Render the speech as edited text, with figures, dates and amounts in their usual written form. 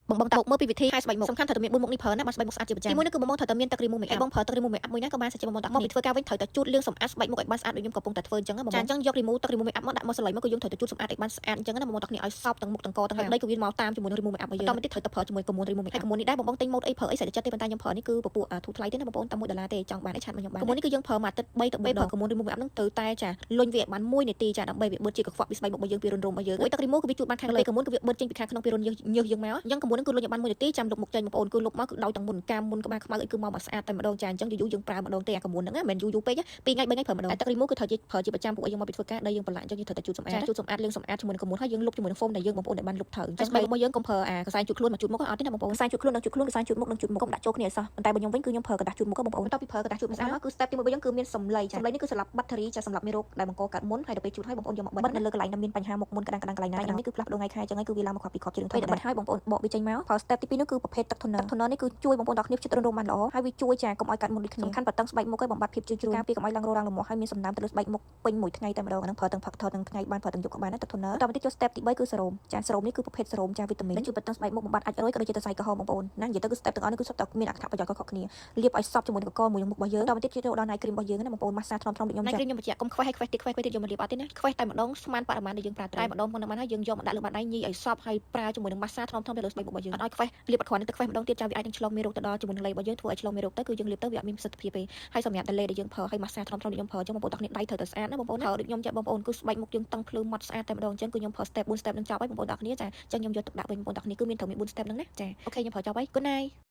បងតាមើលពីវិធីហើយស្បែកមុខសំខាន់ត្រូវតែមាន4មុខនេះប្រើណាបានស្បែកមុខស្អាតជាប្រចាំទី1នេះគឺបងត្រូវតែមានទឹកគ្រីមមុខ make up បងប្រើទឹកគ្រីមមុខ make up មួយណាក៏បានសិនជាបងតាមកពីធ្វើការវិញត្រូវតែជូតលាងសម្អាតស្បែកមុខឲ្យបានស្អាតដូចខ្ញុំកំពុងតែធ្វើអញ្ចឹងបងចាអញ្ចឹងយក remove ទឹកគ្រីមមុខ make up មកដាក់មកសឡៃមកគឺយើងត្រូវតែជូតសម្អាតឲ្យបានស្អាតអញ្ចឹងណាបងតាគ្នាឲ្យសោបទាំងមុខទាំងកទាំងហើយដីក៏វាមកតាមជាមួយនឹង remove make up របស់យើងបន្តមកទៀតត្រូវតែប្រើជាមួយកមុន remove make up កមុននេះដែរបងទិញម៉ូតអីប្រើអីស្អាតចិត្តទេប៉ុន្តែខ្ញុំប្រើនេះគឺពពួកធូរថ្លៃទេណាបងប្អូនតែ$1ទេចង់បានអីឆាតមកខ្ញុំបានកមុននេះគឺយើងប្រើមួយអាទិត្យ3ទៅ4ដងកមុន remove make up ហ្នឹងត្រូវតែចាលុញវាបាន1នាទីចាដើម្បីវាបឺតជាកខ្វក់ពីស្បែកមុខរបស់យើងពីរុនរោមរបស់យើងមួយទឹក remove គឺវាជូតបានខាងលើកមុនគឺវាបឺតចេញពីខាងក្នុងពីរុនយើងយើងមកអញ្ចឹងកមុនហ្នឹងគឺលុញឲ្យបាន1នាទីចាំលុបមុខចេញបងប្អូនគឺលុបមកគឺដោយទាំងមុនកាមមុនក្បាលខ្មៅអីគឺមកស្អាតតែម្ដងចាអញ្ចឹងយូរយើងប្រើម្ដងទេអាកមុនហ្នឹងមិនយូរពេក2ថ្ងៃ3ថ្ងៃប្រើម្ដងទឹក remove គឺត្រូវប្រើជាប្រចាំពួកយើងមកពីធ្វើការដែលយើងប្រឡាក់អញ្ចឹងយើងត្រូវតែជូតសម្អាតលាងសម្អាតជាមួយនឹងកមុនហើយយើងលុបជាមួយនឹង foam ដែលយើងបងប្អូនដែលបានលុបត្រូវអញ្ចឹងស្បែករបស់យើងកុំប្រើអាកសែងជូតខ្លួនមកជូតមុខអត់ទេណាបងប្អូនកសែងជូតខ្លួននឹងជូតខ្លួនកសែងជូតមុខនឹងជូតមុខកុំដាក់ចូលគ្នាឲ្យសោះប៉ុន្តែបើខ្ញុំវិញគឺខ្ញុំប្រើกระดาษជូតមុខបងប្អូនបន្ទាប់ពីប្រើกระดาษជូតមុខស្អាតមកគឺ step ទី1របស់យើងគឺមានសម្លេងនេះគឺសម្រាប់បាត់ battery ចាសម្រាប់មេរោគដែលបង្កកើតមុនហើយដល់ពេលជូតហើយបងប្អូនយកមកបិទនៅលើកន្លែងដែលមានបញ្ហាមុខមុនកណ្ដាងកន្លែងណានេះគឺផ្លាស់ប្ដូរថ្ងៃខែអញ្ចឹងហើយគឺវាឡើងមកខុសពីខប់ជារឿងធម្មតាបិទហើយបងប្អូនបកវាចេញមកប្រើ step ទី2នោះគឺប្រភេទទឹក toner នេះគឺជួយបងប្អូនទាំងគ្នាជិតរុនរោមបានល្អហើយវាជួយចាកុំឲ្យកាត់មុខដូចគ្នាសំខាន់បើតឹងស្បែកមុខឲ្យបំបត្តិភាពជ្រុលការពារកុំឲ្យឡើងរោរាំងលំមាស់ហើយមានសំណើមទៅលើស្បែកមុខពេញមួយថ្ងៃតែម្ដងអានឹងប្រើទាំងផឹកថតទាំងថ្ងៃបានប្រើទាំងយប់ក៏បានដែរទឹក toner តទៅទៀតចូល step ទី3គឺសេរ៉ូមចាសេរ៉ូមនេះគឺប្រភេទសេរ៉ូមចាវីតាមីនជួយបិទតឹងស្បែកមុខបំបត្តិអាចរុយក៏ដូចជាទៅសៃក្រហមបងប្អូនណានិយាយទៅគឺ step ទាំងអស់នេះគឺសុទ្ធតែមានអត្ថប្រយោជន៍ខុសៗគ្នាលាបឲ្យសប់ជាមួយនឹងកកមួយមុខរបស់យើងតទៅទៀតចូលដល់ night cream របស់យើងណាបងប្អូនម៉ាស្សាថ្នមៗដូចខ្ញុំ night cream ខ្ញុំបញ្ជាក់កុំខ្វេះឲ្យខ្វេះទៀតយកមកលាបអត់ទេណាខ្វេះតែម្ដងស្មានបរិមាណដែលយើងប្រើតែម្ដងប៉ុណ្ណឹងបានហើយយើងយកមកដាក់លើបាតដៃញីឲ្យសប់ហើយប្រើជាមួយនឹងម៉ាស្សាថ្នមៗទៅលើស្បែកមុខរបស់យើងអត់ឲ្យខ្វេះលាបអត់គ្រាន់តែខ្វេះម្ដងទៀតចាវាអាចនឹងឆ្លងមេរោគទៅដល់ជាមួយនឹងលេបរបស់យើងធ្វើឲ្យឆ្លងមេរោគទៅគឺយើងលាបទៅវាអត់មានប្រសិទ្ធភាពទេហើយសម្រាប់តែលេដែលយើងប្រើឲ្យម៉ាស្សាថ្នមៗដូចខ្ញុំប្រើអញ្ចឹងបងប្អូនទាំងគ្នាដៃត្រូវតែស្អាតណាបងប្អូនប្រើដូចខ្ញុំចាបងប្អូនគឺស្បែកមុខយើងតឹងភ្លឺម៉ត់ស្អាតតែម្ដងអញ្ចឹងគឺខ្ញុំប្រើ step 4 step នឹងចប់ហើយបងប្អូនទាំងគ្នាចាអញ្ចឹងខ្ញុំយកទុកដាក់វិញបងប្អូនទាំងគ្នាគឺមានត្រូវមាន4 step ហ្នឹងណាចាអូខេខ្ញុំប្រើចប់ហើយ good night